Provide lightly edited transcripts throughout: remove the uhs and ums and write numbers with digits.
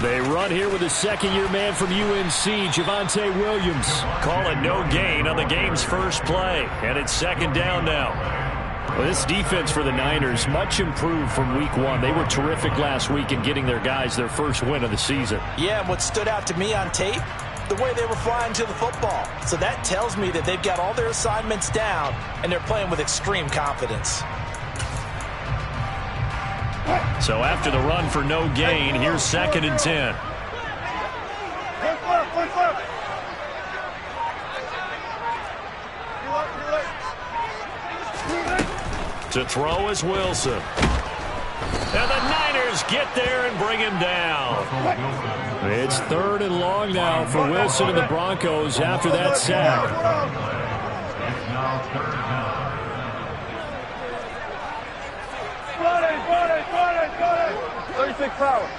They run here with a second-year man from UNC, Javonte Williams. Call it no gain on the game's first play, and it's second down now. Well, this defense for the Niners, much improved from week one. They were terrific last week in getting their guys their first win of the season. Yeah, and what stood out to me on tape, the way they were flying to the football. So that tells me that they've got all their assignments down, and they're playing with extreme confidence. So after the run for no gain, here's second and 10. To throw is Wilson. And the Niners get there and bring him down. It's third and long now for Wilson and the Broncos after that sack. It's now third down. 36 power.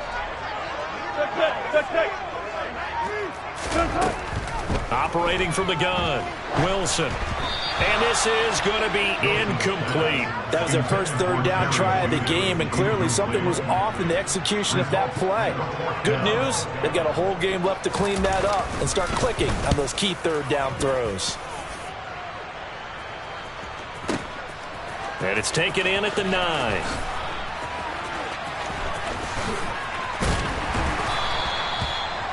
Operating from the gun, Wilson. And this is going to be incomplete. That was their first third down try of the game, and clearly something was off in the execution of that play. Good news, they've got a whole game left to clean that up and start clicking on those key third down throws. And it's taken in at the 9.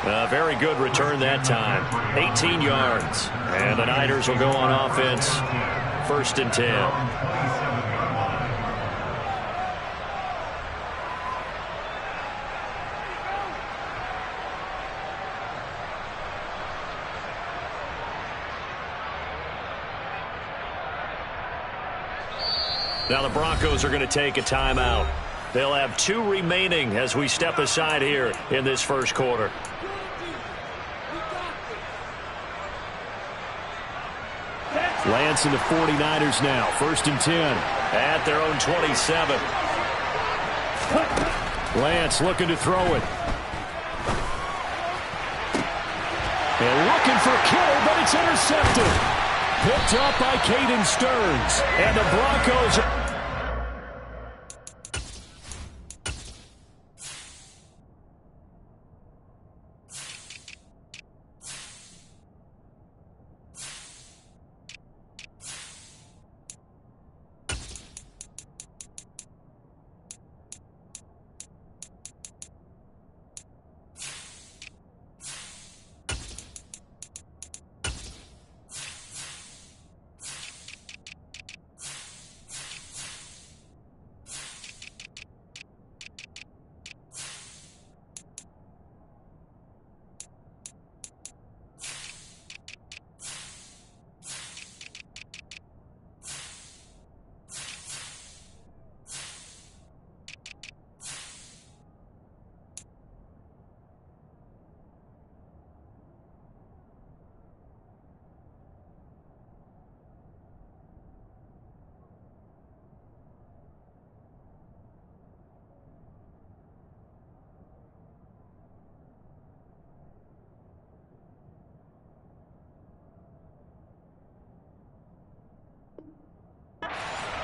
A very good return that time. 18 yards. And the Niners will go on offense. First and 10. Now the Broncos are going to take a timeout. They'll have 2 remaining as we step aside here in this first quarter. Lance and the 49ers now. First and 10 at their own 27. Lance looking to throw it. And looking for Kittle, but it's intercepted. Picked up by Caden Stearns. And the Broncos are...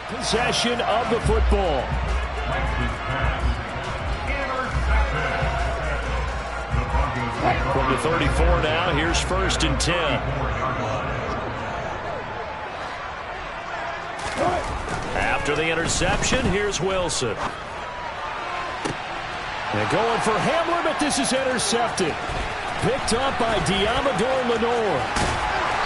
Possession of the football. From the 34 now, here's first and 10. After the interception, here's Wilson. And going for Hamler, but this is intercepted. Picked up by Diamador Lenore.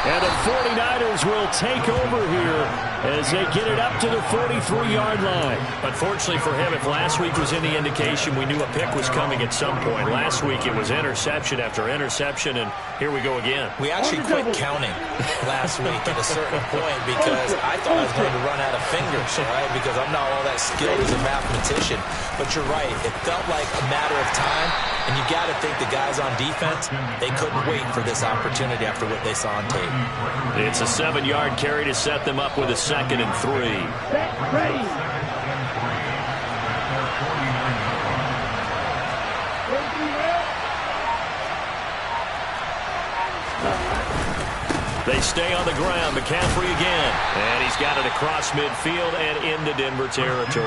And the 49ers will take over here as they get it up to the 43-yard line. Unfortunately for him, if last week was any indication, we knew a pick was coming at some point. Last week it was interception after interception, and here we go again. We actually quit counting last week at a certain point because I thought I was going to run out of fingers, right? Because I'm not all that skilled as a mathematician. But you're right. It felt like a matter of time, and you got to think the guys on defense, they couldn't wait for this opportunity after what they saw on tape. It's a 7-yard carry to set them up with a second and 3. They stay on the ground. McCaffrey again. And he's got it across midfield and into Denver territory.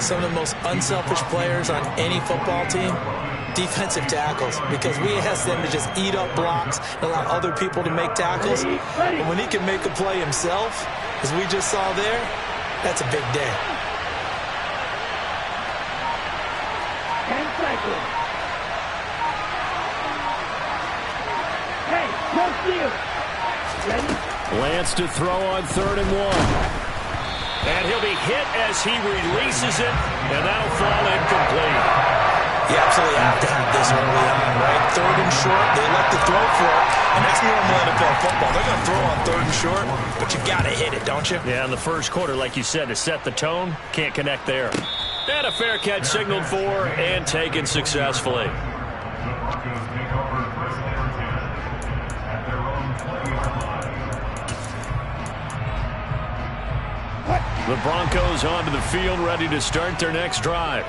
some of the most unselfish players on any football team? Defensive tackles, because we ask them to just eat up blocks and allow other people to make tackles. But when he can make a play himself, as we just saw there, that's a big day. Lance to throw on 3rd and 1. And he'll be hit as he releases it, and that'll fall incomplete. You absolutely have to have this early on, right? 3rd and short, they let the throw for it, and that's normal NFL football. They're going to throw on 3rd and short, but you got to hit it, don't you? Yeah, in the first quarter, like you said, to set the tone, can't connect there. And a fair catch signaled for and taken successfully. The Broncos onto the field, ready to start their next drive.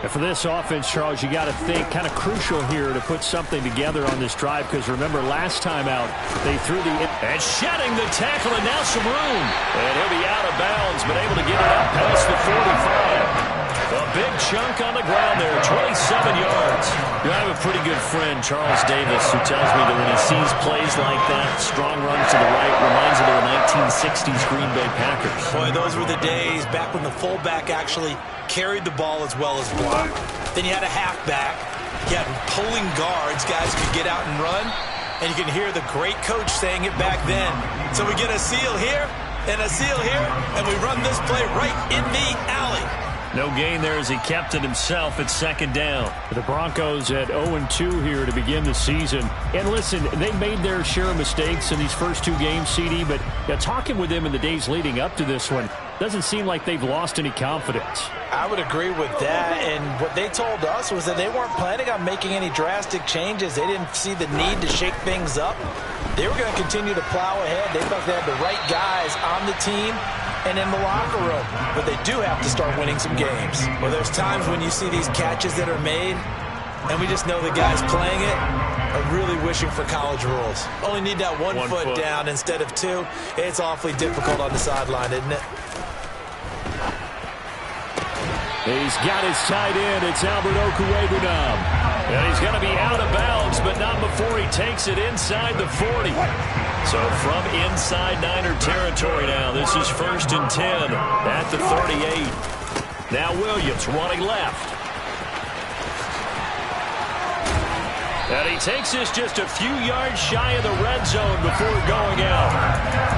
And for this offense, Charles, you got to think kind of crucial here to put something together on this drive, because remember last time out they threw the and shedding the tackle, and now some room, and he'll be out of bounds but able to get it out past the 45. A big chunk on the ground there, 27 yards. I have a pretty good friend, Charles Davis, who tells me that when he sees plays like that, strong runs to the right, reminds him of the 1960s Green Bay Packers. Boy, those were the days back when the fullback actually carried the ball as well as blocked. Then you had a halfback. You had pulling guards. Guys could get out and run. And you can hear the great coach saying it back then. So we get a seal here and a seal here, and we run this play right in the alley. No gain there as he kept it himself at 2nd down. The Broncos at 0-2 here to begin the season. And listen, they made their share of mistakes in these first 2 games, CD, but talking with them in the days leading up to this one, doesn't seem like they've lost any confidence. I would agree with that, and what they told us was that they weren't planning on making any drastic changes. They didn't see the need to shake things up. They were going to continue to plow ahead. They felt they had the right guys on the team and in the locker room, but they do have to start winning some games. Well, there's times when you see these catches that are made, and we just know the guys playing it are really wishing for college rules. Only need that one foot down instead of 2. It's awfully difficult on the sideline, isn't it? He's got his tight end. It's Albert Okwuegbunam. And he's going to be out of bounds, but not before he takes it inside the 40. So from inside Niner territory now, this is 1st and 10 at the 38. Now Williams running left. And he takes this just a few yards shy of the red zone before going out.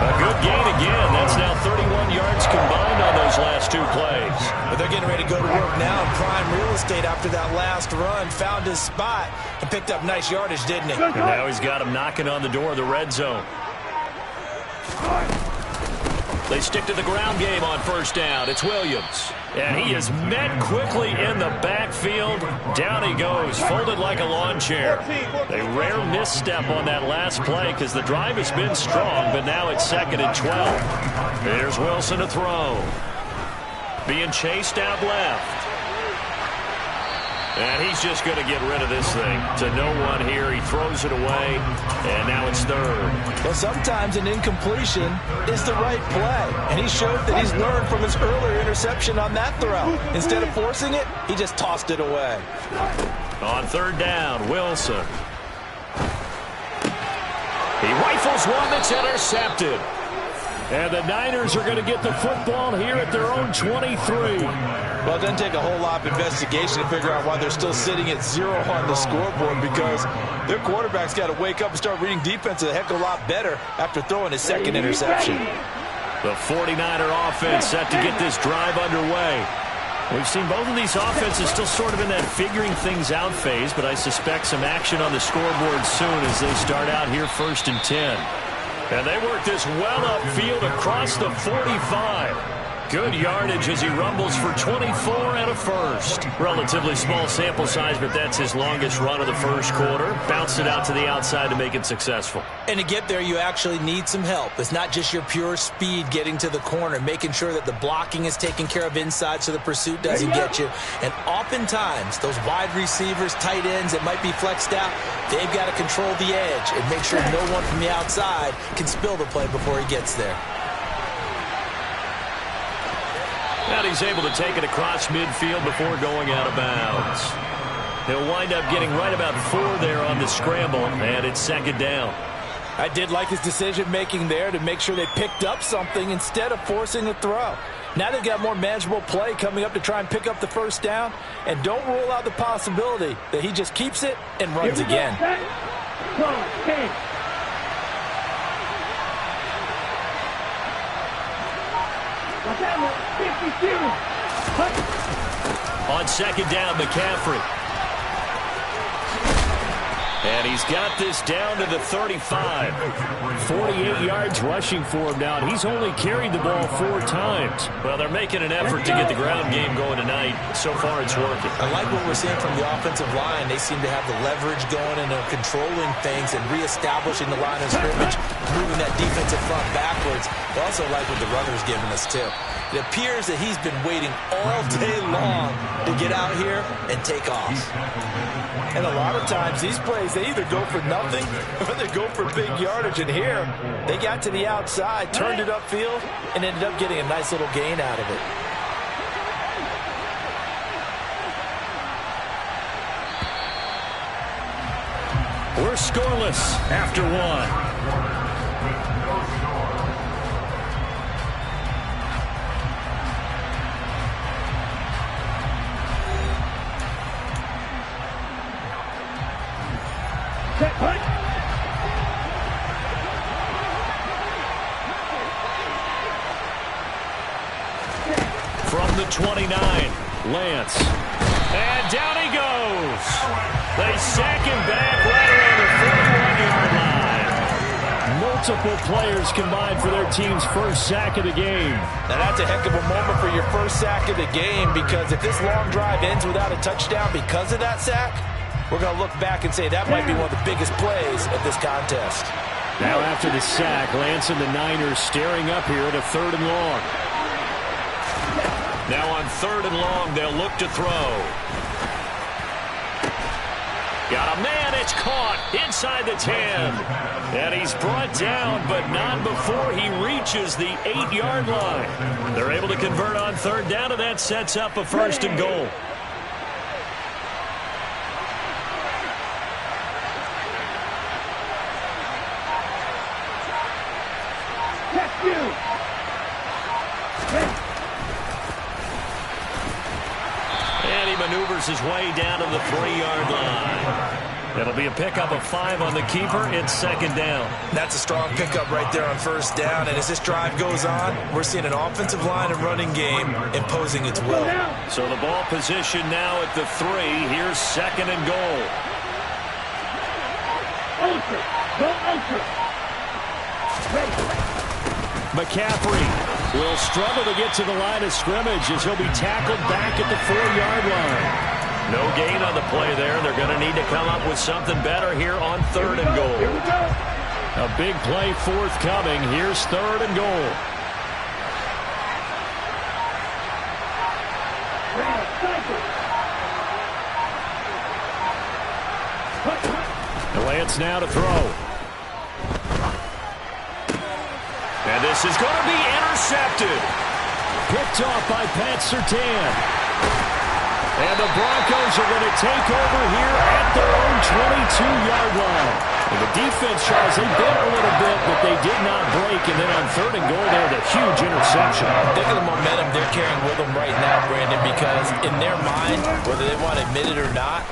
A good gain again. That's now 31 yards combined on those last 2 plays. But they're getting ready to go to work now in prime real estate after that last run. Found his spot and picked up nice yardage, didn't he? And now he's got him knocking on the door of the red zone. They stick to the ground game on 1st down. It's Williams. And he is met quickly in the backfield. Down he goes, folded like a lawn chair. A rare misstep on that last play because the drive has been strong, but now it's 2nd and 12. Here's Wilson to throw. Being chased out left. And he's just going to get rid of this thing. To no one here. He throws it away, and now it's 3rd. Well, sometimes an incompletion is the right play. And he showed that he's learned from his earlier interception on that throw. Instead of forcing it, he just tossed it away. On 3rd down, Wilson. He rifles one that's intercepted. And the Niners are going to get the football here at their own 23. Well, it doesn't take a whole lot of investigation to figure out why they're still sitting at 0 on the scoreboard, because their quarterback's got to wake up and start reading defense a heck of a lot better after throwing his 2nd interception. The 49er offense set to get this drive underway. We've seen both of these offenses still sort of in that figuring things out phase, but I suspect some action on the scoreboard soon as they start out here 1st and 10. And they work this well upfield across the 45. Good yardage as he rumbles for 24 and a first. Relatively small sample size, but that's his longest run of the first quarter. Bounced it out to the outside to make it successful. And to get there, you actually need some help. It's not just your pure speed getting to the corner, making sure that the blocking is taken care of inside so the pursuit doesn't get you. And oftentimes, those wide receivers, tight ends that might be flexed out, they've got to control the edge and make sure no one from the outside can spill the play before he gets there. And he's able to take it across midfield before going out of bounds. He'll wind up getting right about 4 there on the scramble, and it's second down. I did like his decision-making there to make sure they picked up something instead of forcing a throw. Now they've got more manageable play coming up to try and pick up the first down, and don't rule out the possibility that he just keeps it and runs again. On second down, McCaffrey. And he's got this down to the 35. 48 yards rushing for him now. And he's only carried the ball 4 times. Well, they're making an effort to get the ground game going tonight. So far, it's working. I like what we're seeing from the offensive line. They seem to have the leverage going, and they're controlling things and reestablishing the line of scrimmage, moving that defensive front backwards. I also like what the runner's giving us, too. It appears that he's been waiting all day long to get out here and take off. And a lot of times, these plays, they either go for nothing or they go for big yardage. And here, they got to the outside, turned it upfield, and ended up getting a nice little gain out of it. We're scoreless after 1. From the 29, Lance. And down he goes. They sack him back right around the 41-yard line. Multiple players combined for their team's first sack of the game. Now that's a heck of a moment for your first sack of the game, because if this long drive ends without a touchdown because of that sack, we're going to look back and say that might be one of the biggest plays of this contest. Now after the sack, Lance and the Niners staring up here at a 3rd and long. Now on 3rd and long, they'll look to throw. Got a man, it's caught inside the 10. And he's brought down, but not before he reaches the 8-yard line. They're able to convert on 3rd down, and that sets up a 1st and goal. Maneuvers his way down to the 3-yard line. It'll be a pickup of 5 on the keeper. It's 2nd down. That's a strong pickup right there on 1st down. And as this drive goes on, we're seeing an offensive line and running game imposing its will. So the ball position now at the 3. Here's 2nd and goal. McCaffrey will struggle to get to the line of scrimmage as he'll be tackled back at the 4-yard line. No gain on the play there. They're going to need to come up with something better here on 3rd and goal. A big play forthcoming. Here's 3rd and goal. Lance now to throw. And this is going to be intercepted. Picked off by Pat Surtain. And the Broncos are going to take over here at their own 22-yard line. And the defense, Charles, they bit a little bit, but they did not break. And then on 3rd and goal, they had a huge interception. Think of the momentum they're carrying with them right now, Brandon, because in their mind, whether they want to admit it or not,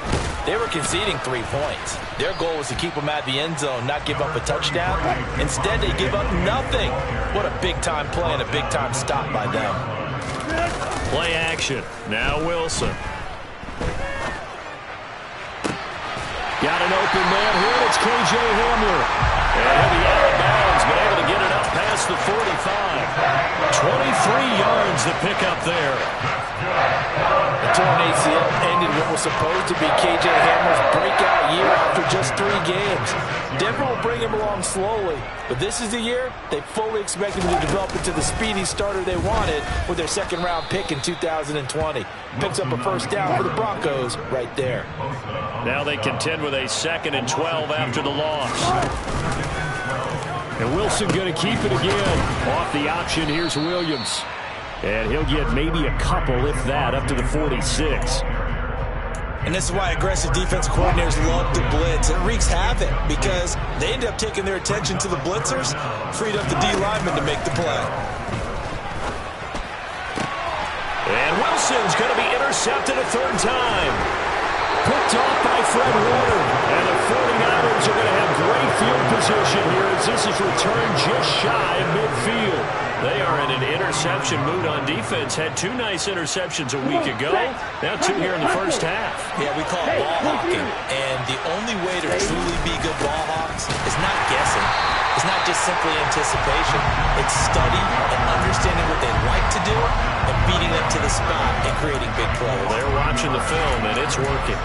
they were conceding 3 points. Their goal was to keep them at the end zone, not give up a touchdown. Instead, they give up nothing. What a big-time play and a big-time stop by them. Play action. Now Wilson. Got an open man here. It's K.J. Hamler. And he'll be out of bounds, but able to get it up past the 45. 23 yards to pick up there. The torn ACL ended what was supposed to be K.J. Hamler's breakout year after just 3 games. Denver will bring him along slowly, but this is the year they fully expected him to develop into the speedy starter they wanted with their 2nd-round pick in 2020. Picks up a 1st down for the Broncos right there. Now they contend with a 2nd and 12 after the loss. And Wilson going to keep it again. Off the option, here's Williams. And he'll get maybe a couple, if that, up to the 46. And this is why aggressive defensive coordinators love to blitz. It wreaks havoc because they end up taking their attention to the blitzers, freed up the D lineman to make the play. And Wilson's going to be intercepted a third time. Picked off by Fred Warner. And the 49ers are going to have great field position here as this is returned just shy of midfield. They are in an interception mood on defense. Had 2 nice interceptions a week ago. Now 2 here in the first half. Yeah, we call it ball hawking. And the only way to truly be good ball hawks is not guessing. It's not just simply anticipation. It's study and understanding what they like to do and beating them to the spot and creating big plays. They're watching the film, and it's working.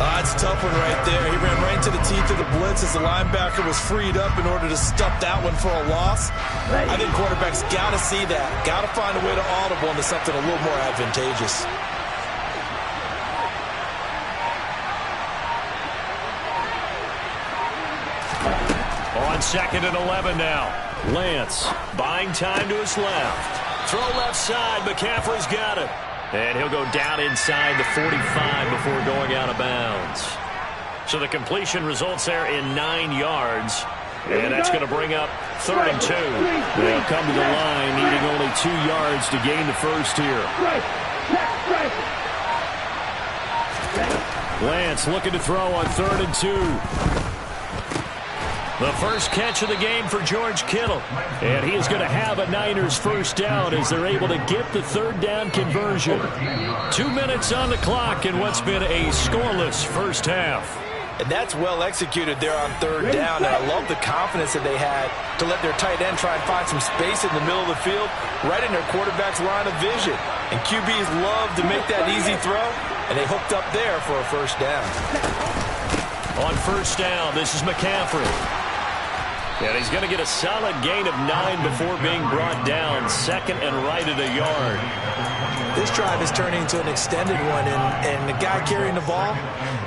That's a tough one right there. He ran right into the teeth of the blitz as the linebacker was freed up in order to stuff that one for a loss. I think quarterbacks got to see that. Got to find a way to audible into something a little more advantageous. On 2nd and 11 now. Lance buying time to his left. Throw left side. McCaffrey's got it. And he'll go down inside the 45 before going out of bounds. So the completion results there in 9 yards. And that's going to bring up 3rd and 2. They'll come to the line needing only 2 yards to gain the first here. Lance looking to throw on 3rd and 2. The first catch of the game for George Kittle. And he is going to have a Niners first down as they're able to get the 3rd down conversion. 2 minutes on the clock in what's been a scoreless first half. And that's well executed there on 3rd down. And I love the confidence that they had to let their tight end try and find some space in the middle of the field, right in their quarterback's line of vision. And QBs love to make that easy throw, and they hooked up there for a first down. On first down, this is McCaffrey. And he's going to get a solid gain of 9 before being brought down. 2nd and right at a yard. This drive is turning into an extended one, and the guy carrying the ball,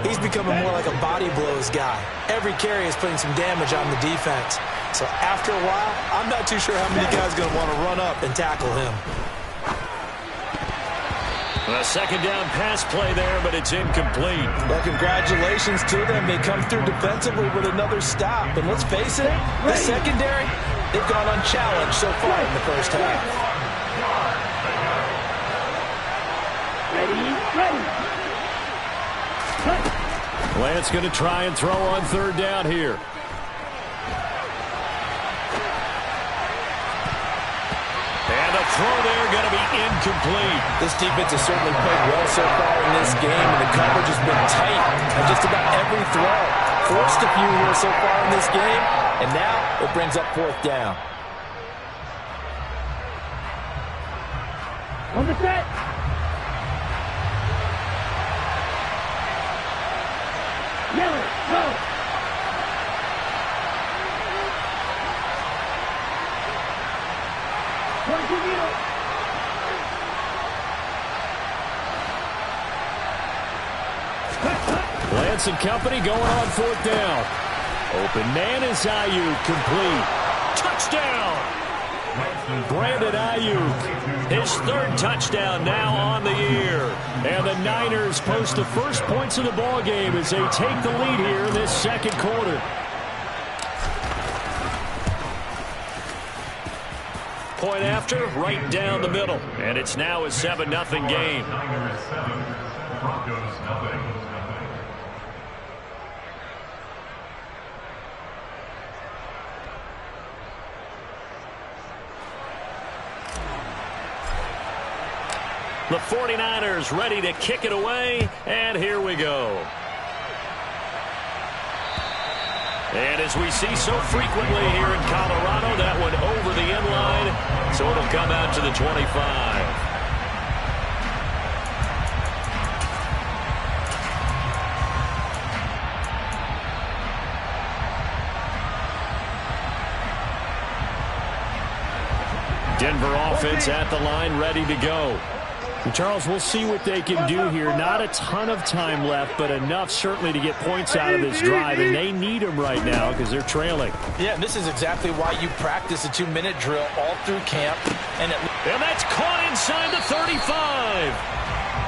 he's becoming more like a body blows guy. Every carry is putting some damage on the defense. So after a while, I'm not too sure how many guys are going to want to run up and tackle him. A 2nd down pass play there, but it's incomplete. Well, congratulations to them. They come through defensively with another stop. And let's face it, the secondary, they've gone unchallenged so far in the first half. Lance going to try and throw on 3rd down here. And the throw there going to be incomplete. This defense has certainly played well so far in this game, and the coverage has been tight on just about every throw. Forced a few here so far in this game, and now it brings up 4th down. On the set. Yellow, go. Lance and company going on 4th down. Open man is Ayuk, complete. Touchdown! Brandon Ayuk, his 3rd touchdown now on the year. And the Niners post the first points of the ball game as they take the lead here in this 2nd quarter. Point after, right down the middle. And it's now a 7-0 game. Niners 7, Broncos nothing. The 49ers ready to kick it away, and here we go. And as we see so frequently here in Colorado, that one over the end line, so it'll come out to the 25. Denver offense at the line, ready to go. Charles, we'll see what they can do here. Not a ton of time left, but enough certainly to get points out of this drive, and they need them right now because they're trailing. Yeah, and this is exactly why you practice a 2-minute drill all through camp. And that's caught inside the 35.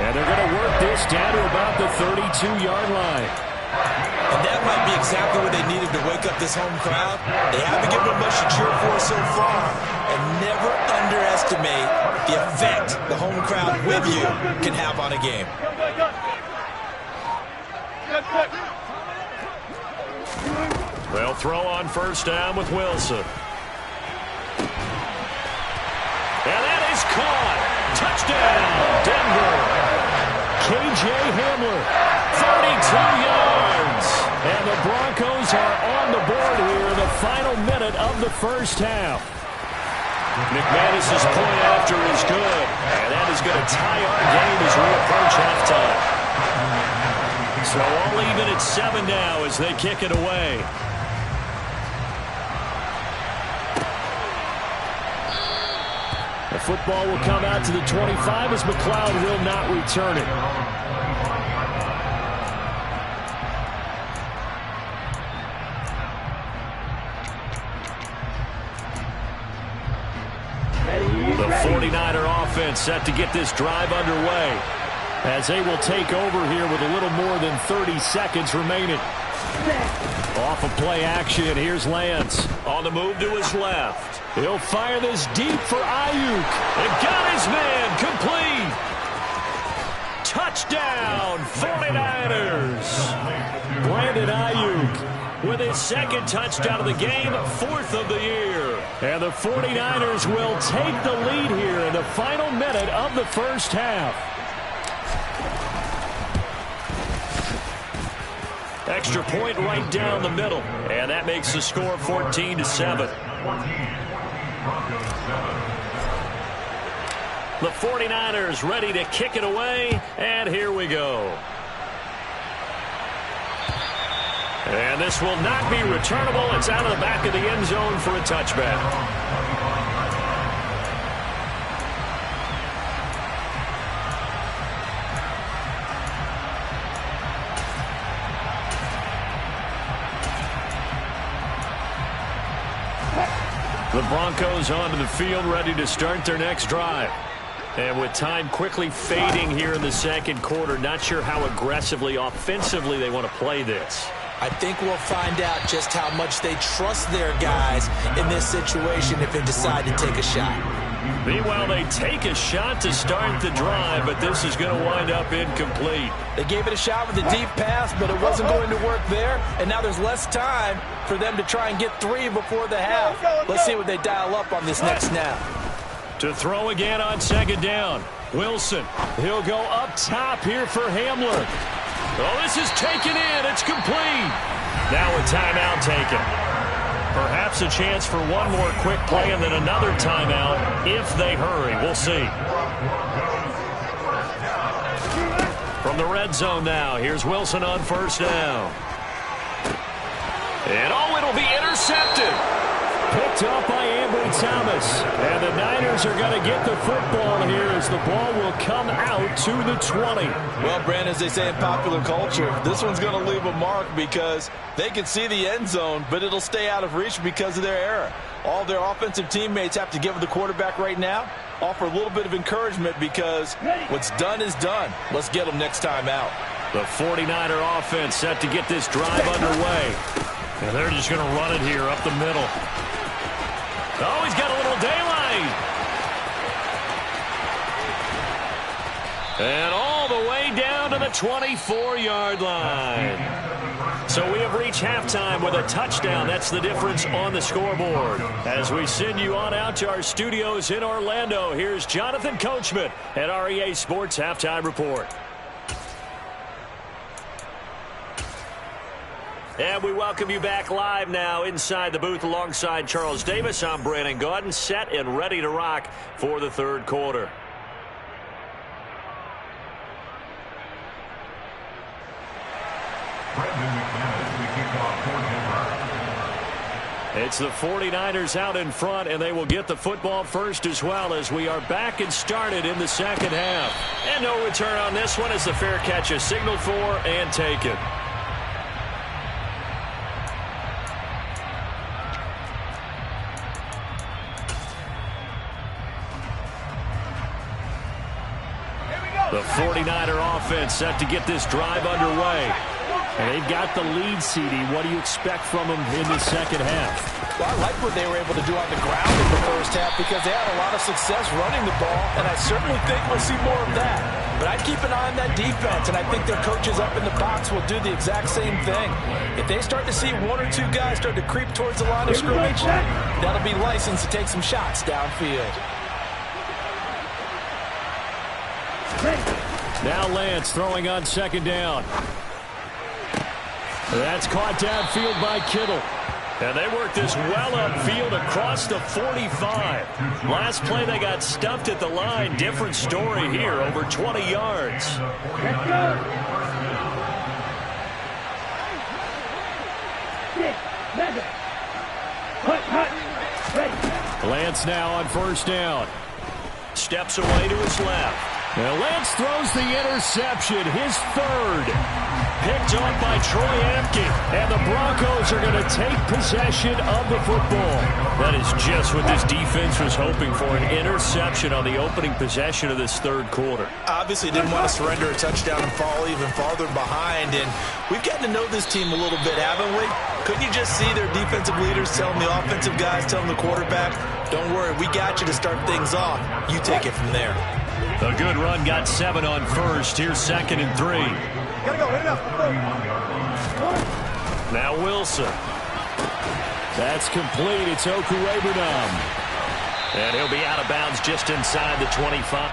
And they're going to work this down to about the 32-yard line. And that might be exactly what they needed to wake up this home crowd. They haven't given them much to cheer for so far. And never underestimate the effect the home crowd with you can have on a game. They'll throw on first down with Wilson. And that is caught. Touchdown, Denver. K.J. Hamler, 32 yards. And the Broncos are on the board here in the final minute of the first half. McManus's point after is good. And that is going to tie our game as we approach halftime. So all even at 7 now as they kick it away. The football will come out to the 25 as McLeod will not return it. The 49er offense set to get this drive underway as they will take over here with a little more than 30 seconds remaining. Off of play action, here's Lance on the move to his left. He'll fire this deep for Ayuk. And got his man complete. Touchdown, 49ers. Brandon Ayuk with his second touchdown of the game, 4th of the year. And the 49ers will take the lead here in the final minute of the first half. Extra point right down the middle. And that makes the score 14-7. The 49ers ready to kick it away. And here we go. And this will not be returnable. It's out of the back of the end zone for a touchback. The Broncos onto the field ready to start their next drive. And with time quickly fading here in the second quarter, not sure how aggressively, offensively they want to play this. I think we'll find out just how much they trust their guys in this situation if they decide to take a shot. Meanwhile, they take a shot to start the drive, but this is going to wind up incomplete. They gave it a shot with a deep pass, but it wasn't going to work there. And now there's less time for them to try and get 3 before the half. Let's see what they dial up on this next snap. To throw again on second down. Wilson, he'll go up top here for Hamler. Oh, this is taken in. It's complete. Now a timeout taken. Perhaps a chance for one more quick play and then another timeout if they hurry. We'll see. From the red zone now, here's Wilson on first down. And it'll be intercepted. Picked up by Ambry Thomas. And the Niners are going to get the football here as the ball will come out to the 20. Well, Brandon, as they say in popular culture, this one's going to leave a mark because they can see the end zone, but it'll stay out of reach because of their error. All their offensive teammates have to give the quarterback right now, offer a little bit of encouragement because what's done is done. Let's get them next time out. The 49er offense set to get this drive underway. And they're just going to run it here up the middle. Oh, he's got a little daylight. And all the way down to the 24-yard line. So we have reached halftime with a touchdown. That's the difference on the scoreboard. As we send you on out to our studios in Orlando, here's Jonathan Coachman at REA Sports Halftime Report. And we welcome you back live now inside the booth alongside Charles Davis. I'm Brandon Gaudin, set and ready to rock for the third quarter. Brandon McManus, the kickoff for Denver. It's the 49ers out in front, and they will get the football first as well as we are back and started in the second half. And no return on this one as the fair catch is signaled for and taken. The 49er offense set to get this drive underway. And they've got the lead, CD. What do you expect from them in the second half? Well, I like what they were able to do on the ground in the first half because they had a lot of success running the ball, and I certainly think we'll see more of that. But I'd keep an eye on that defense, and I think their coaches up in the box will do the exact same thing. If they start to see one or two guys start to creep towards the line of scrimmage, that'll be license to take some shots downfield. Now Lance throwing on second down. That's caught downfield by Kittle. And they work this well upfield across the 45. Last play they got stuffed at the line. Different story here, over 20 yards. Let's go. Lance now on first down. Steps away to his left. Now Lance throws the interception, his third. Picked off by Troy Apke. And the Broncos are going to take possession of the football. That is just what this defense was hoping for, an interception on the opening possession of this third quarter. Obviously didn't want to surrender a touchdown and fall even farther behind. And we've gotten to know this team a little bit, haven't we? Couldn't you just see their defensive leaders telling the offensive guys, telling the quarterback, don't worry, we got you to start things off. You take it from there. A good run, got 7 on first. Here's 2nd and 3. Gotta go, hit it up. Now Wilson. That's complete. It's Okuwebunam. And he'll be out of bounds just inside the 25.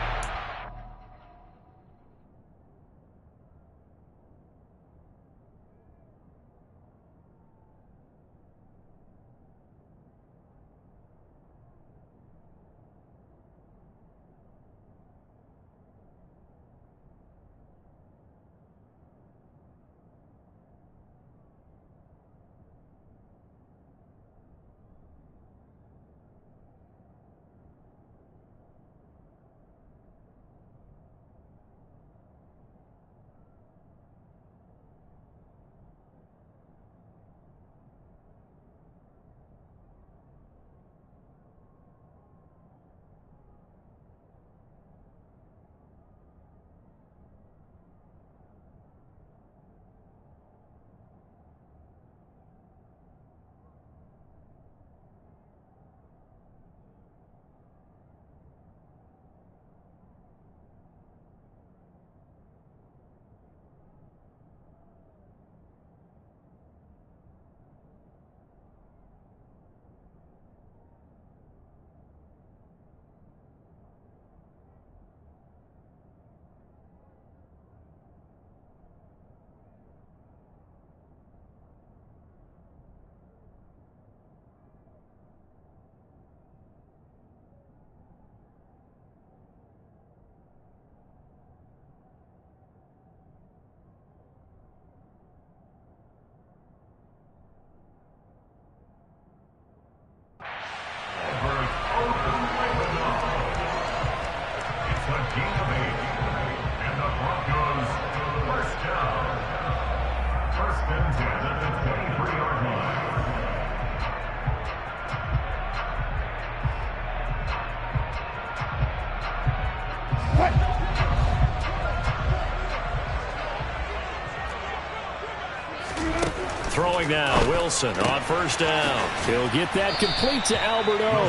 Throwing now, Wilson on first down. He'll get that complete to Albert O.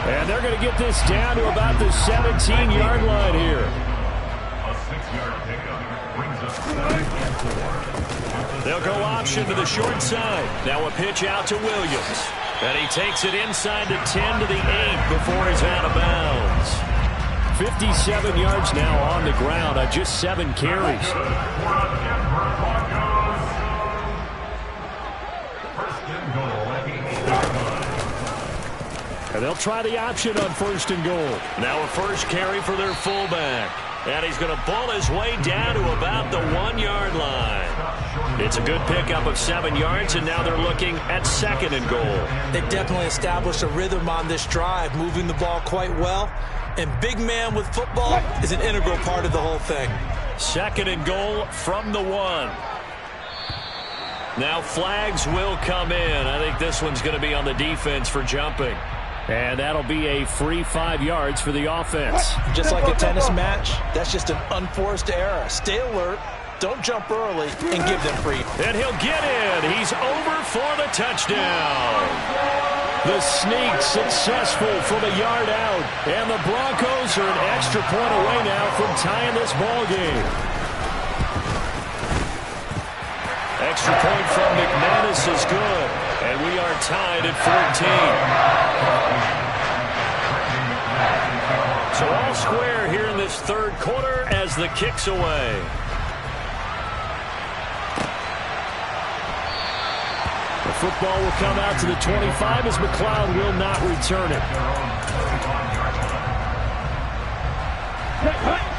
And they're going to get this down to about the 17-yard line here. A 6-yard pickup brings us to They'll go option to the short side. Now a pitch out to Williams. And he takes it inside the 10 to the 8 before he's out of bounds. 57 yards now on the ground on just 7 carries. And they'll try the option on 1st and goal. Now a first carry for their fullback. And he's going to ball his way down to about the 1-yard line. It's a good pickup of 7 yards, and now they're looking at 2nd and goal. They've definitely established a rhythm on this drive, moving the ball quite well. And big man with football is an integral part of the whole thing. 2nd and goal from the 1. Now flags will come in. I think this one's going to be on the defense for jumping. And that'll be a free 5 yards for the offense. Just like a tennis match, that's just an unforced error. Stay alert, don't jump early, and give them free. And he'll get in. He's over for the touchdown. The sneak successful from a yard out. And the Broncos are an extra point away now from tying this ball game. Extra point from McManus is good. And we are tied at 14. So all square here in this 3rd quarter as the kick's away. The football will come out to the 25 as McLeod will not return it.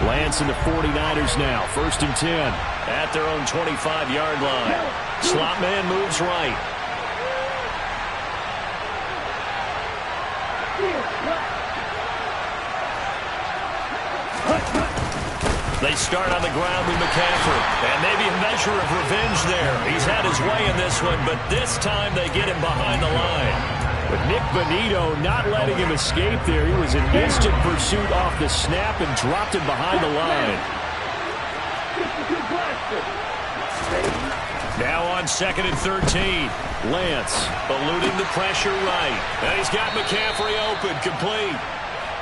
Lance in the 49ers now. 1st and 10 at their own 25-yard line. Slot man moves right. They start on the ground with McCaffrey. And maybe a measure of revenge there. He's had his way in this one, but this time they get him behind the line. But Nick Bonito not letting him escape there. He was in instant pursuit off the snap and dropped him behind the line. Now on 2nd and 13. Lance eluding the pressure right. And he's got McCaffrey open, complete.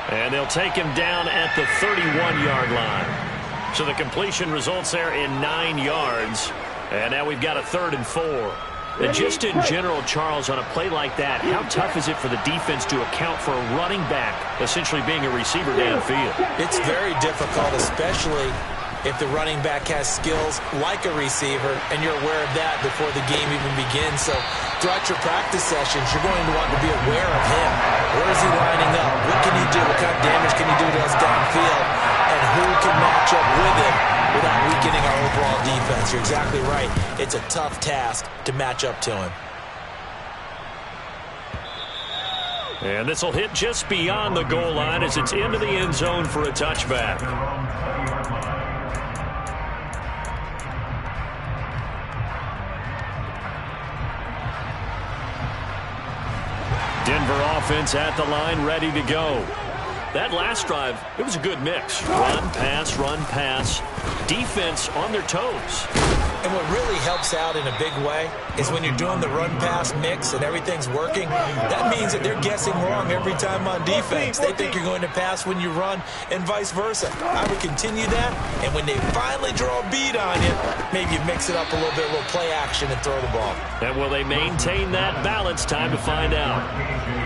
And they'll take him down at the 31-yard line. So the completion results there in 9 yards. And now we've got a 3rd and 4. And just in general, Charles, on a play like that, how tough is it for the defense to account for a running back essentially being a receiver downfield? It's very difficult, especially if the running back has skills like a receiver, and you're aware of that before the game even begins. So throughout your practice sessions, you're going to want to be aware of him. Where is he lining up? What can he do? What kind of damage can he do to us downfield? And who can match up with him without weakening our overall defense? You're exactly right. It's a tough task to match up to him. And this will hit just beyond the goal line as it's into the end zone for a touchback. Denver offense at the line, ready to go. That last drive, it was a good mix. Run, pass, defense on their toes. And what really helps out in a big way is when you're doing the run-pass mix and everything's working, that means that they're guessing wrong every time on defense. They think you're going to pass when you run and vice versa. I would continue that, and when they finally draw a bead on you, maybe you mix it up a little bit, a little play action and throw the ball. And will they maintain that balance? Time to find out.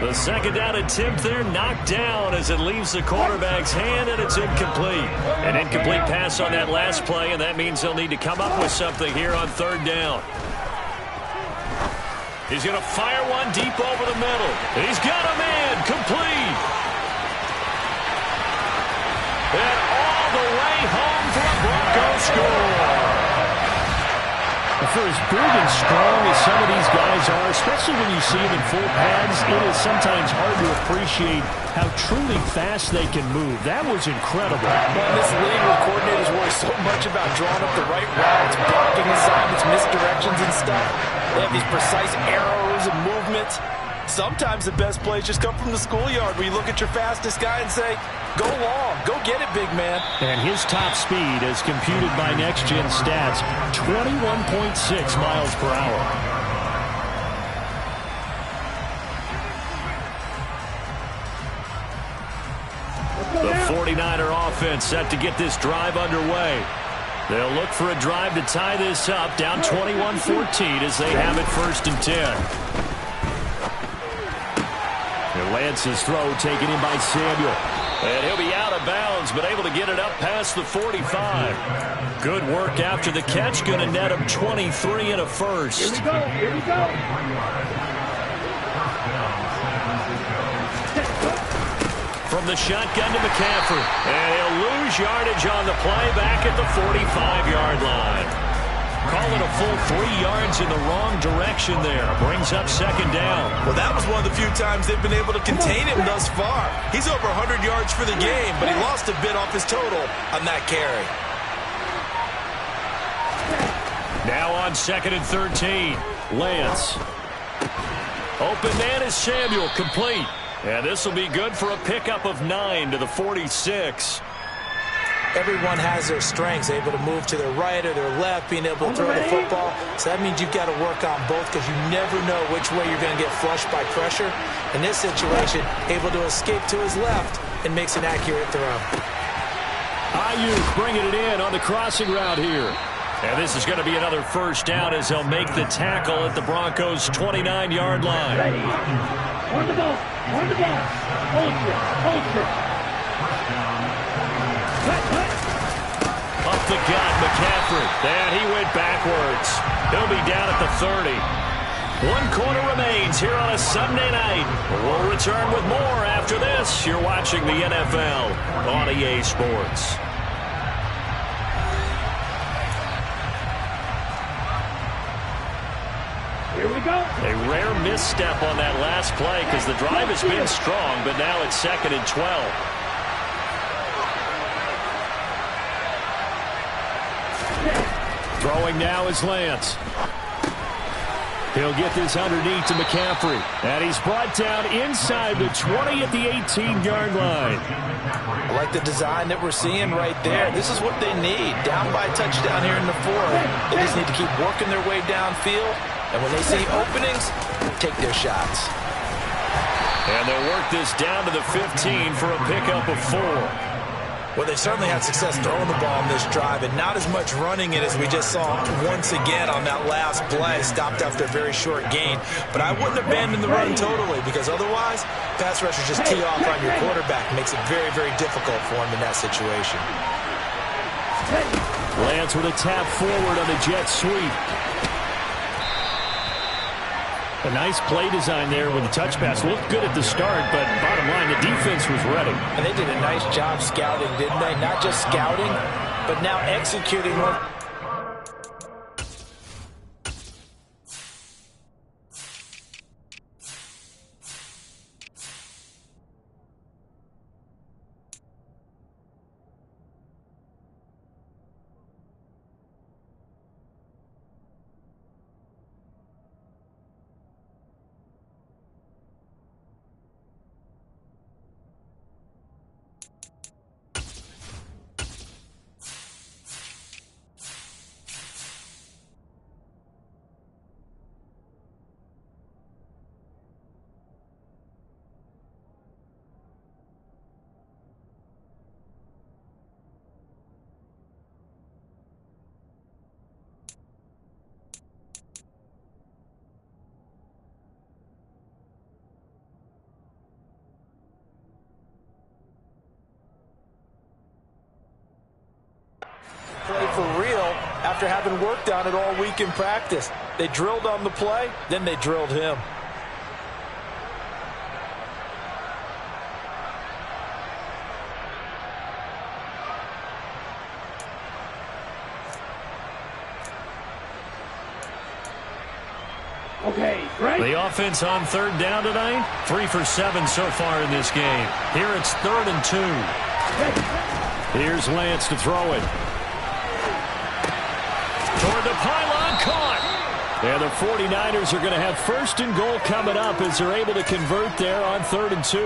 The 2nd down attempt there knocked down as it leaves the quarterback's hand, and it's incomplete. An incomplete pass on that last play, and that means they'll need to come up with something here on 3rd down. He's going to fire one deep over the middle. He's got a man, complete. And all the way home for a Broncos score. For as big and strong as some of these guys are, especially when you see them in full pads, it is sometimes hard to appreciate how truly fast they can move. That was incredible. Well, in this league where coordinators worry so much about drawing up the right routes, blocking assignments, misdirections and stuff, they have these precise arrows and movements. Sometimes the best plays just come from the schoolyard where you look at your fastest guy and say, go long, go get it, big man. And his top speed, as computed by Next Gen Stats, 21.6 miles per hour. The 49er offense set to get this drive underway. They'll look for a drive to tie this up, down 21-14 as they have it 1st and 10. Lance's throw taken in by Samuel. And he'll be out of bounds, but able to get it up past the 45. Good work after the catch. Going to net him 23 and a first. Here we go. Here we go. from the shotgun to McCaffrey. And he'll lose yardage on the play back at the 45-yard line. Call it a full 3 yards in the wrong direction there. Brings up second down. Well, that was one of the few times they've been able to contain him thus far. He's over 100 yards for the game, but he lost a bit off his total on that carry. Now on 2nd and 13. Lance. Open man is Samuel, complete. And this will be good for a pickup of 9 to the 46. Everyone has their strengths, able to move to their right or their left, being able to throw the football. So that means you've got to work on both because you never know which way you're going to get flushed by pressure. In this situation, able to escape to his left and makes an accurate throw. Ayuk bringing it in on the crossing route here. And this is going to be another first down as they'll make the tackle at the Broncos' 29-yard line. Ready. On the ball. On the ball. Hold it. Up the gut, McCaffrey. And he went backwards. He'll be down at the 30. 1 quarter remains here on a Sunday night. We'll return with more after this. You're watching the NFL on EA Sports. Here we go. A rare misstep on that last play because the drive has been strong, but now it's 2nd and 12. Throwing now is Lance. He'll get this underneath to McCaffrey. And he's brought down inside the 20 at the 18-yard line. I like the design that we're seeing right there. This is what they need. Down by a touchdown here in the 4th. They just need to keep working their way downfield. And when they see openings, take their shots. And they'll work this down to the 15 for a pickup of 4. Well, they certainly had success throwing the ball on this drive and not as much running it as we just saw once again on that last play. Stopped after a very short gain. But I wouldn't abandon the run totally because otherwise, pass rushers just tee off on your quarterback. Makes it very, very difficult for him in that situation. Lance with a tap forward on the jet sweep. A nice play design there with the touch pass. Looked good at the start, but bottom line, the defense was ready. And they did a nice job scouting, didn't they? Not just scouting, but now executing one. Play for real after having worked on it all week in practice. They drilled on the play, then they drilled him. Okay, right. The offense on 3rd down tonight, 3 for 7 so far in this game. Here it's 3rd and 2. Here's Lance to throw it. Toward the pylon, caught. And the 49ers are going to have 1st and goal coming up as they're able to convert there on 3rd and 2.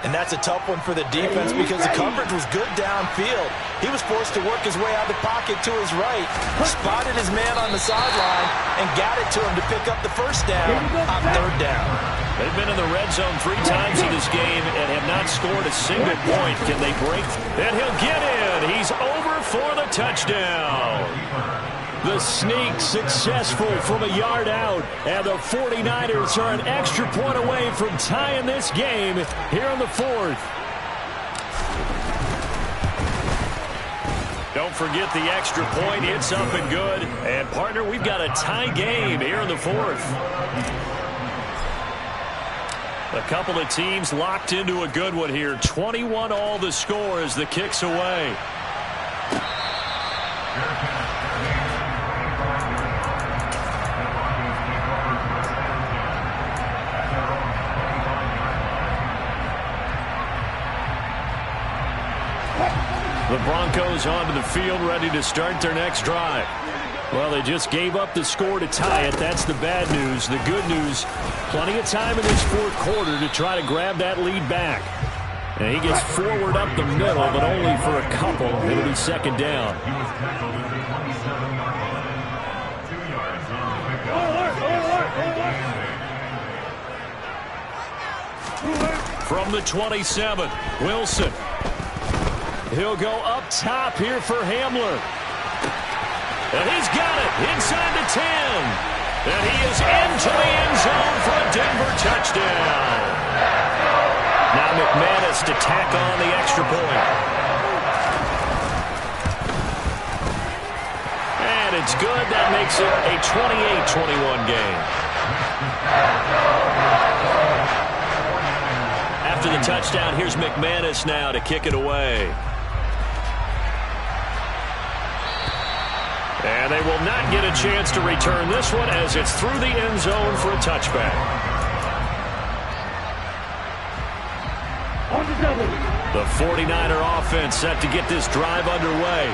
And that's a tough one for the defense because the coverage was good downfield. He was forced to work his way out of the pocket to his right, spotted his man on the sideline, and got it to him to pick up the 1st down on 3rd down. They've been in the red zone 3 times in this game and have not scored a single point. Can they break? And he'll get in. He's over for the touchdown. The sneak successful from a yard out. And the 49ers are an extra point away from tying this game here in the 4th. Don't forget the extra point. It's up and good. And, partner, we've got a tie game here in the 4th. A couple of teams locked into a good one here. 21-all the score as the kick's away. The Broncos onto the field, ready to start their next drive. Well, they just gave up the score to tie it. That's the bad news. The good news, plenty of time in this fourth quarter to try to grab that lead back. And he gets forward up the middle, but only for a couple. It'll be second down. He was tackled at the 27-yard line. 2 yards on the pickup. From the 27, Wilson. He'll go up top here for Hamler. And he's got it inside the 10. And he is into the end zone for a Denver touchdown. Now McManus to tack on the extra point. And it's good. That makes it a 28-21 game. After the touchdown, here's McManus now to kick it away. And they will not get a chance to return this one as it's through the end zone for a touchback. The 49er offense set to get this drive underway.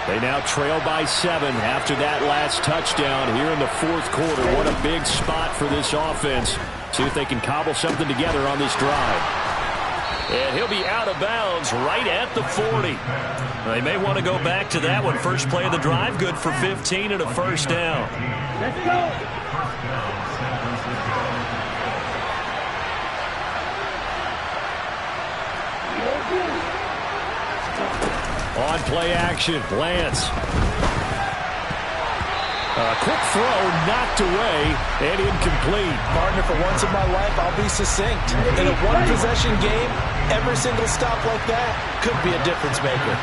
They now trail by 7 after that last touchdown here in the fourth quarter. What a big spot for this offense. See if they can cobble something together on this drive. And he'll be out of bounds right at the 40. They may want to go back to that one. First play of the drive, good for 15 and a first down. Let's go. On play action, Lance. A quick throw knocked away and incomplete. Partner, for once in my life, I'll be succinct. In a one-possession game, every single stop like that could be a difference maker.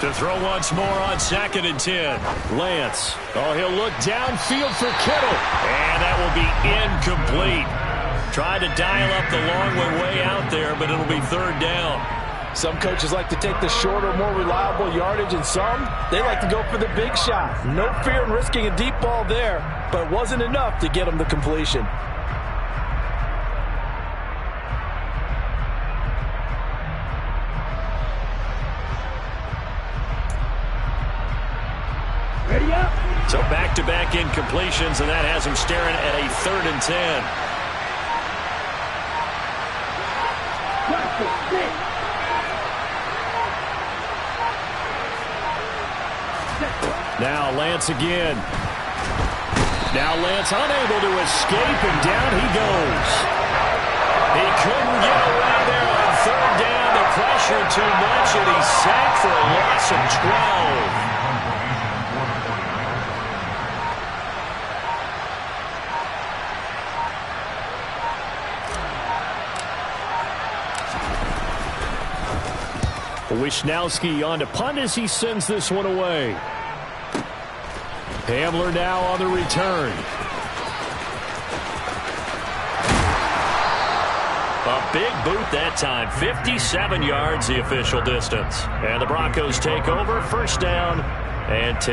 To throw once more on 2nd and 10. Lance. Oh, he'll look downfield for Kittle. And that will be incomplete. Tried to dial up the long way out there, but it'll be third down. Some coaches like to take the shorter, more reliable yardage, and some, they like to go for the big shot. No fear in risking a deep ball there, but it wasn't enough to get them the completion. Ready up. So back-to-back incompletions, and that has him staring at a 3rd and 10. Now Lance again. Now Lance unable to escape, and down he goes. He couldn't get away there on 3rd down. The pressure too much, and he's sacked for a loss of 12. Wisnowski on to punt as he sends this one away. Hamler now on the return. A big boot that time. 57 yards the official distance. And the Broncos take over. First down and 10.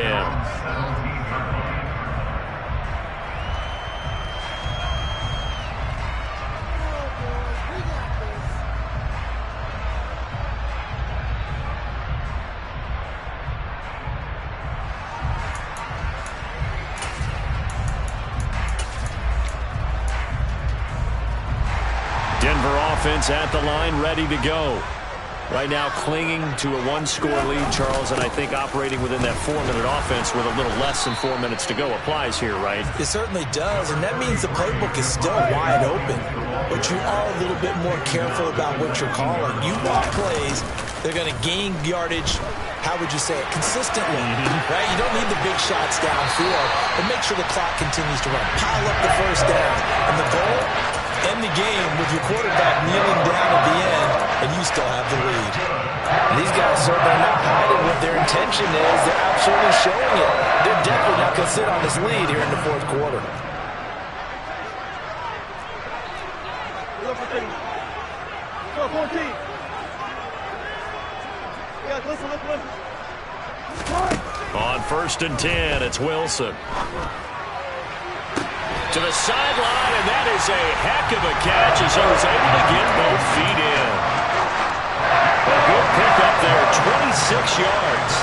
Offense at the line, ready to go. Right now clinging to a one-score lead, Charles, and I think operating within that 4-minute offense with a little less than 4 minutes to go applies here, right? It certainly does, and that means the playbook is still wide open. But you are a little bit more careful about what you're calling. You want plays, they're going to gain yardage, how would you say it, consistently, right? You don't need the big shots downfield, but make sure the clock continues to run. Pile up the first down, and the goal, end the game with your quarterback kneeling down at the end, and you still have the lead. And these guys certainly are not hiding what their intention is. They're absolutely showing it. They're definitely not going to sit on this lead here in the fourth quarter. Go, 14. Yeah, listen. On 1st and 10, it's Wilson. To the sideline, and that is a heck of a catch as he was able to get both feet in. A good pickup there, 26 yards.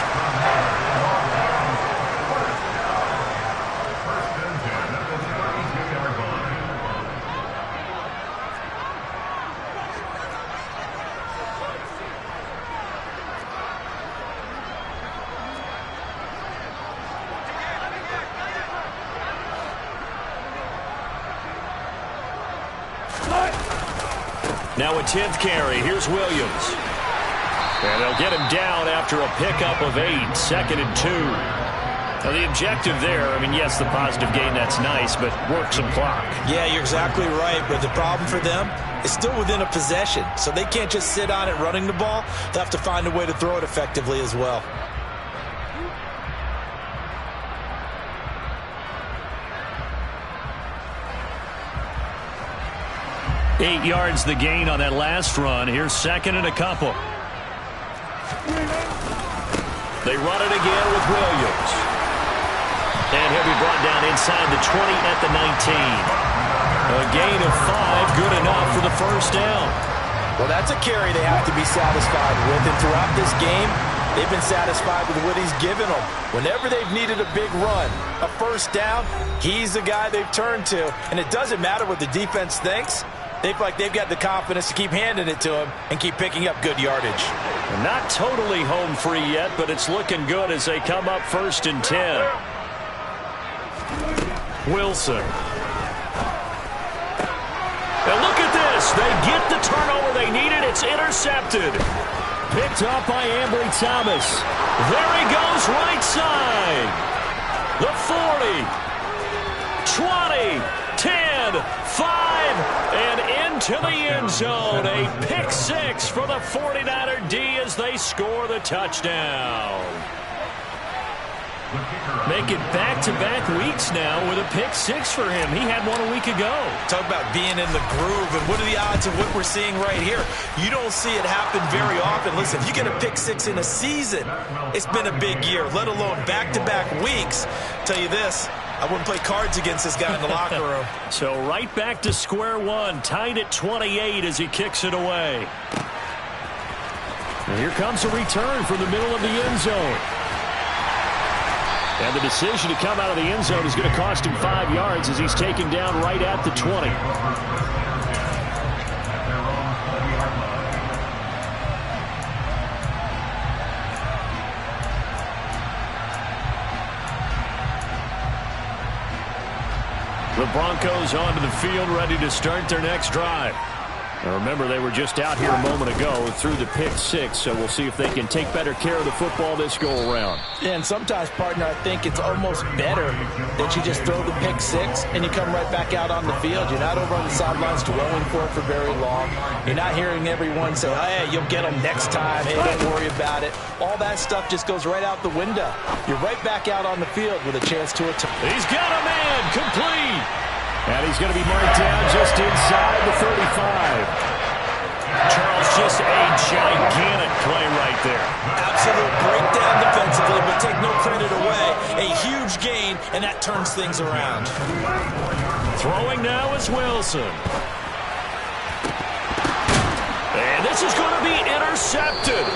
Now a 10th carry. Here's Williams. And they'll get him down after a pickup of 8. 2nd and 2. Now the objective there, I mean, yes, the positive gain, that's nice, but work some clock. Yeah, you're exactly right. But the problem for them is still within a possession. So they can't just sit on it running the ball. They'll have to find a way to throw it effectively as well. Eight yards the gain on that last run. Here's 2nd and a couple. They run it again with Williams. And he'll be brought down inside the 20 at the 19. A gain of 5, good enough for the first down. Well, that's a carry they have to be satisfied with. And throughout this game, they've been satisfied with what he's given them. Whenever they've needed a big run, a first down, he's the guy they've turned to. And it doesn't matter what the defense thinks. They feel like they've got the confidence to keep handing it to him and keep picking up good yardage. Not totally home free yet, but it's looking good as they come up 1st and 10. Wilson. And look at this. They get the turnover they needed. It's intercepted. Picked up by Ambry Thomas. There he goes right side. The 40. 20. 10, 5, and into the end zone. A pick 6 for the 49er D as they score the touchdown. Make it back-to-back weeks now with a pick 6 for him. He had one a week ago. Talk about being in the groove, and what are the odds of what we're seeing right here? You don't see it happen very often. Listen, if you get a pick 6 in a season, it's been a big year, let alone back-to-back weeks. Tell you this, I wouldn't play cards against this guy in the locker room. So right back to square one, tied at 28 as he kicks it away. And here comes a return from the middle of the end zone. And the decision to come out of the end zone is going to cost him 5 yards as he's taken down right at the 20. The Broncos onto the field, ready to start their next drive. Now remember, they were just out here a moment ago through the pick 6, so we'll see if they can take better care of the football this go-around. Yeah, and sometimes, partner, I think it's almost better that you just throw the pick 6 and you come right back out on the field. You're not over on the sidelines dwelling for it for very long. You're not hearing everyone say, oh, hey, you'll get them next time. Hey, don't worry about it. All that stuff just goes right out the window. You're right back out on the field with a chance to attack. He's got a man complete. And he's going to be marked down just inside the 35. Charles, just a gigantic play right there. Absolute breakdown defensively, but take no credit away. A huge gain, and that turns things around. Throwing now is Wilson. And this is going to be intercepted.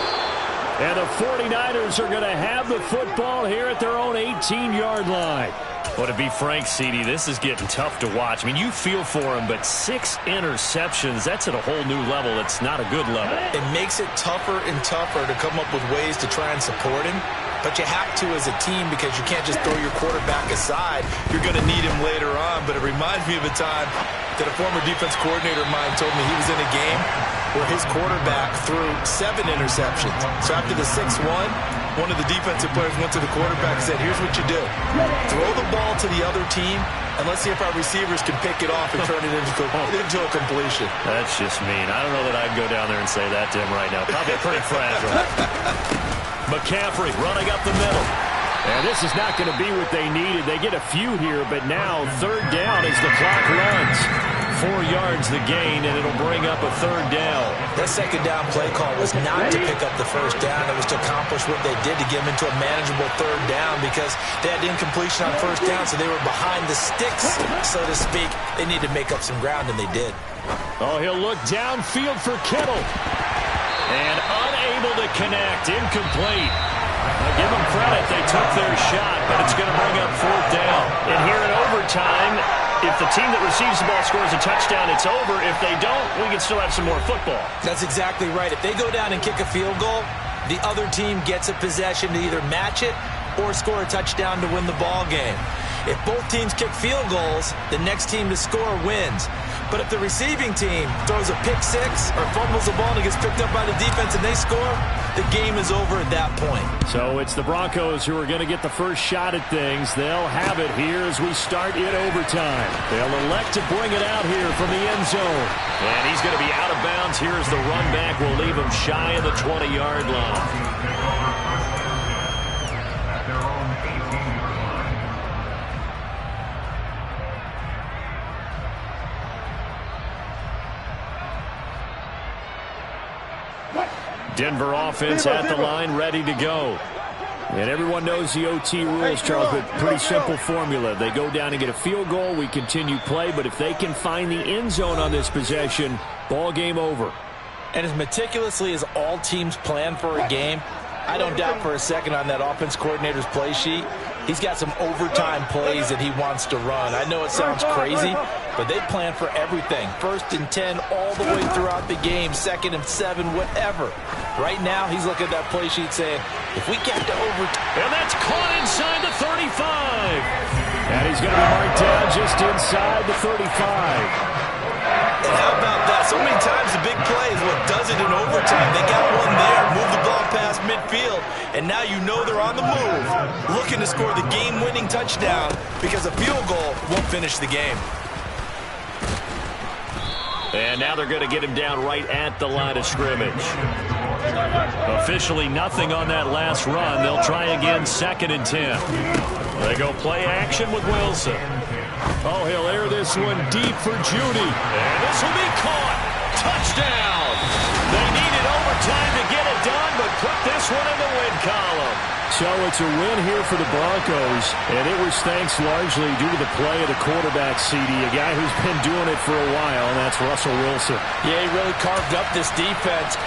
And the 49ers are going to have the football here at their own 18-yard line. Well, to be frank, CD, this is getting tough to watch. I mean, you feel for him, but 6 interceptions, that's at a whole new level. It's not a good level. It makes it tougher and tougher to come up with ways to try and support him. But you have to as a team because you can't just throw your quarterback aside. You're going to need him later on. But it reminds me of a time that a former defense coordinator of mine told me he was in a game where his quarterback threw 7 interceptions. So after the 6th one, one of the defensive players went to the quarterback and said, here's what you do. Throw the ball to the other team, and let's see if our receivers can pick it off and turn it into a completion. That's just mean. I don't know that I'd go down there and say that to him right now. Probably pretty fragile. McCaffrey running up the middle. And this is not going to be what they needed. They get a few here, but now third down as the clock runs. 4 yards the gain, and it'll bring up a third down. That second down play call was not to pick up the first down. It was to accomplish what they did to get them into a manageable third down because they had incompletion on first down, so they were behind the sticks, so to speak. They needed to make up some ground, and they did. Oh, he'll look downfield for Kittle. And unable to connect. Incomplete. I'll give them credit. They took their shot, but it's going to bring up fourth down. And here in overtime, if the team that receives the ball scores a touchdown, it's over. If they don't, we can still have some more football. That's exactly right. If they go down and kick a field goal, the other team gets a possession to either match it or score a touchdown to win the ball game. If both teams kick field goals, the next team to score wins. But if the receiving team throws a pick six or fumbles the ball and it gets picked up by the defense and they score, the game is over at that point. So it's the Broncos who are going to get the first shot at things. They'll have it here as we start in overtime. They'll elect to bring it out here from the end zone. And he's going to be out of bounds. Here's the run back. Will leave him shy of the 20-yard line. Denver offense at the line, ready to go. And everyone knows the OT rules, Charles, but pretty simple formula. They go down and get a field goal, we continue play, but if they can find the end zone on this possession, ball game over. And as meticulously as all teams plan for a game, I don't doubt for a second on that offense coordinator's play sheet, he's got some overtime plays that he wants to run. I know it sounds crazy, but they plan for everything. 1st and 10 all the way throughout the game, 2nd and 7, whatever. Right now, he's looking at that play sheet saying, if we get to overtime. And that's caught inside the 35. And he's going to be marked down just inside the 35. And how about that? So many times the big play is what does it in overtime. They got one there, move the ball past midfield, and now you know they're on the move, looking to score the game-winning touchdown because a field goal won't finish the game. And now they're going to get him down right at the line of scrimmage. Officially nothing on that last run. They'll try again, 2nd and 10. They go play action with Wilson. Oh, he'll air this one deep for Judy. And this will be caught. Touchdown. They needed overtime to get it done, but put this one in the win column. So it's a win here for the Broncos, and it was thanks largely due to the play of the quarterback, CD, a guy who's been doing it for a while, and that's Russell Wilson. Yeah, he really carved up this defense.